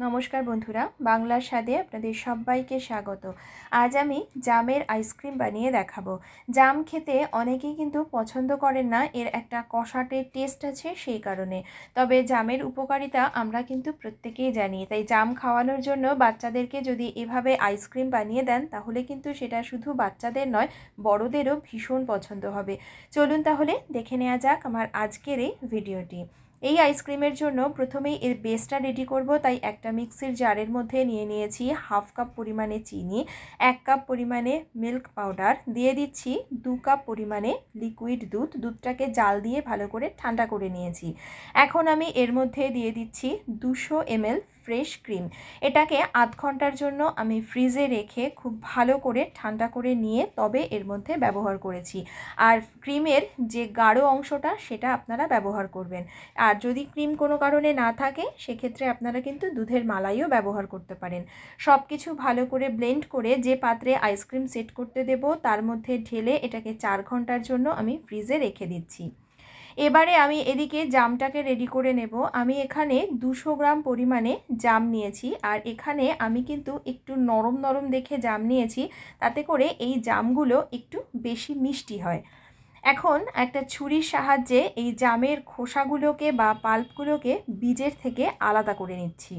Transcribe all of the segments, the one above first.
नमस्कार बंधुरा बांगलार स्वादे आपनादेर सबाइके स्वागत। आज आमी जामेर आइसक्रीम बानिये देखाबो। जाम खेते अनेकेई किन्तु पछंद करेन ना, एर एकटा कषाटे टेस्ट आछे सेई कारणे। तबे जामेर उपकारिता आमरा किन्तु प्रत्येकेई जानी। ताई जाम खाওয়ানোর জন্য বাচ্চাদেরকে যদি এভাবে আইসক্রিম বানিয়ে দেন তাহলে কিন্তু সেটা শুধু বাচ্চাদের নয় বড়দেরও ভীষণ পছন্দ হবে। চলুন তাহলে দেখে নেওয়া যাক আমার আজকের এই ভিডিওটি। এই আইসক্রিমের জন্য প্রথমেই এর বেসটা রেডি করব। তাই একটা মিক্সির জারের মধ্যে নিয়ে নিয়েছি হাফ কাপ পরিমাণে চিনি, 1 কাপ পরিমাণে মিল্ক পাউডার, দিয়ে দিচ্ছি 2 কাপ পরিমাণে লিকুইড দুধ। দুধটাকে জাল দিয়ে ভালো করে ঠান্ডা করে নিয়েছি। এখন আমি এর মধ্যে দিয়ে দিচ্ছি 200 ml ফ্রেশ ক্রিম। এটাকে আধ ঘন্টার জন্য আমি ফ্রিজে রেখে খুব ভালো করে ঠান্ডা করে নিয়ে তবে এর মধ্যে ব্যবহার করেছি। আর ক্রিমের যে গাঢ় অংশটা সেটা আপনারা ব্যবহার করবেন। আর যদি ক্রিম কোনো কারণে না থাকে সেক্ষেত্রে আপনারা কিন্তু দুধের মালাইও ব্যবহার করতে পারেন। সব কিছু ভালো করে ব্লেন্ড করে যে পাত্রে আইসক্রিম সেট করতে দেব তার মধ্যে ঢেলে এটাকে 4 ঘন্টার জন্য আমি ফ্রিজে রেখে দিচ্ছি। এবারে আমি এদিকে জামটাকে রেডি করে নেব। আমি এখানে 200 গ্রাম পরিমাণে জাম নিয়েছি। আর এখানে আমি কিন্তু একটু নরম নরম দেখে জাম নিয়েছি, তাতে করে এই জামগুলো একটু বেশি মিষ্টি হয়। এখন একটা ছুরির সাহায্যে এই জামের খোসাগুলোকে বা পাল্পগুলোকে বীজের থেকে আলাদা করে নিচ্ছি।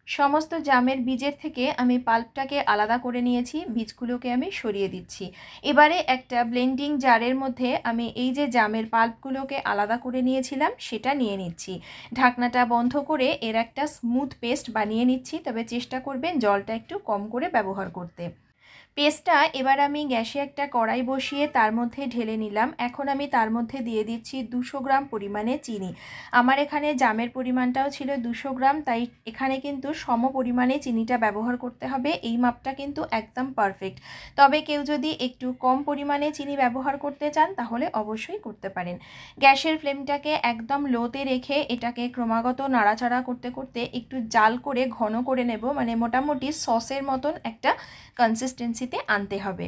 সমস্ত জামের বীজের থেকে আমি পাল্পটাকে আলাদা করে নিয়েছি, বীজগুলোকে আমি সরিয়ে দিচ্ছি। এবারে একটা ব্লেন্ডিং জারের মধ্যে আমি এই যে জামের পাল্পগুলোকে আলাদা করে নিয়েছিলাম সেটা নিয়ে নিচ্ছি। ঢাকনাটা বন্ধ করে এর একটা স্মুথ পেস্ট বানিয়ে নিচ্ছি। তবে চেষ্টা করবেন জলটা একটু কম করে ব্যবহার করতে। পেস্টটা এবার আমি গ্যাসে একটা কড়াই বসিয়ে তার মধ্যে ঢেলে নিলাম। এখন আমি তার মধ্যে দিয়ে দিচ্ছি 200 গ্রাম পরিমাণে চিনি। আমার এখানে জামের পরিমাণটাও ছিল 200 গ্রাম, তাই এখানে কিন্তু সম পরিমাণে চিনিটা ব্যবহার করতে হবে। এই মাপটা কিন্তু একদম পারফেক্ট। তবে কেউ যদি একটু কম পরিমাণে চিনি ব্যবহার করতে চান তাহলে অবশ্যই করতে পারেন। গ্যাসের ফ্লেমটাকে একদম লোতে রেখে এটাকে ক্রমাগত নাড়াচাড়া করতে করতে একটু জাল করে ঘন করে নেব। মানে মোটামুটি সসের মতন একটা কনসিস্টেন্সিতে আনতে হবে।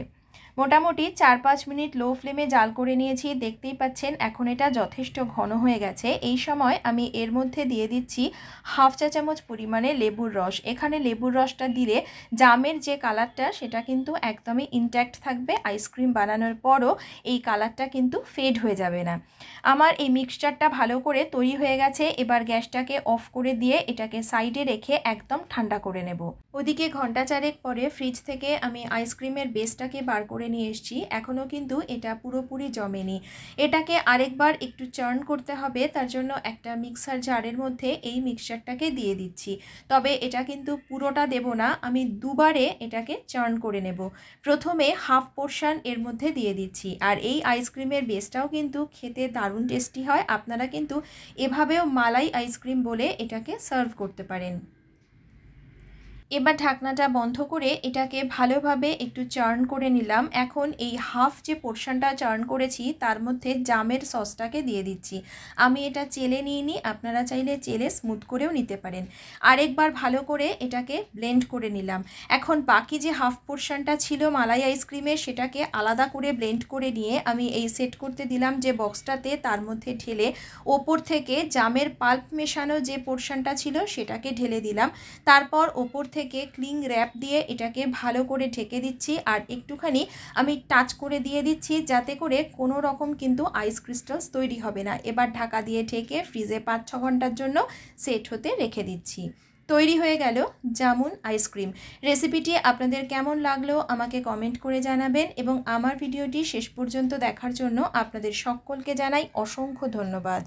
মোটামুটি 4-5 মিনিট লো ফ্লেমে জাল করে নিয়েছি। দেখতেই পাচ্ছেন এখন এটা যথেষ্ট ঘন হয়ে গেছে। এই সময় আমি এর মধ্যে দিয়ে দিচ্ছি হাফ চা চামচ পরিমাণে লেবুর রস। এখানে লেবুর রসটা দিলে জামের যে কালারটা সেটা কিন্তু একদমই ইনট্যাক্ট থাকবে। আইসক্রিম বানানোর পরও এই কালারটা কিন্তু ফেড হয়ে যাবে না। আমার এই মিক্সচারটা ভালো করে তৈরি হয়ে গেছে। এবার গ্যাসটাকে অফ করে দিয়ে এটাকে সাইডে রেখে একদম ঠান্ডা করে নেব। ওদিকে ঘন্টা চারেক পরে ফ্রিজ থেকে আমি আইসক্রিমের বেসটাকে বার করে নিয়ে এসেছি। এখনও কিন্তু এটা পুরোপুরি জমেনি। এটাকে আরেকবার একটু চার্ন করতে হবে। তার জন্য একটা মিক্সার জারের মধ্যে এই মিক্সচারটাকে দিয়ে দিচ্ছি। তবে এটা কিন্তু পুরোটা দেব না, আমি দুবারে এটাকে চার্ন করে নেব। প্রথমে হাফ পোর্শন এর মধ্যে দিয়ে দিচ্ছি। আর এই আইসক্রিমের বেসটাও কিন্তু খেতে দারুণ টেস্টি হয়। আপনারা কিন্তু এভাবেও মালাই আইসক্রিম বলে এটাকে সার্ভ করতে পারেন। এবার ঢাকনাটা বন্ধ করে এটাকে ভালোভাবে একটু চার্ন করে নিলাম। এখন এই হাফ যে পোর্শনটা চার্ন করেছি তার মধ্যে জামের সসটাকে দিয়ে দিচ্ছি। আমি এটা চেলে নিইনি, আপনারা চাইলে চেলে স্মুথ করেও নিতে পারেন। আরেকবার ভালো করে এটাকে ব্লেন্ড করে নিলাম। এখন বাকি যে হাফ পোর্শনটা ছিল মালাই আইসক্রিমের সেটাকে আলাদা করে ব্লেন্ড করে নিয়ে আমি এই সেট করতে দিলাম যে বক্সটাতে, তার মধ্যে ঢেলে ওপর থেকে জামের পাল্প মেশানো যে পোর্শনটা ছিল সেটাকে ঢেলে দিলাম। তারপর ওপর থেকে ক্লিং র্যাপ দিয়ে এটাকে ভালো করে ঢেকে দিচ্ছি। আর একটুখানি আমি টাচ করে দিয়ে দিচ্ছি যাতে করে কোনো রকম কিন্তু আইস ক্রিস্টালস তৈরি হবে না। এবার ঢাকা দিয়ে ঢেকে ফ্রিজে 5-6 ঘন্টার জন্য সেট হতে রেখে দিচ্ছি। তৈরি হয়ে গেল জামুন আইসক্রিম। রেসিপিটি আপনাদের কেমন লাগলো আমাকে কমেন্ট করে জানাবেন এবং আমার ভিডিওটি শেষ পর্যন্ত দেখার জন্য আপনাদের সকলকে জানাই অসংখ্য ধন্যবাদ।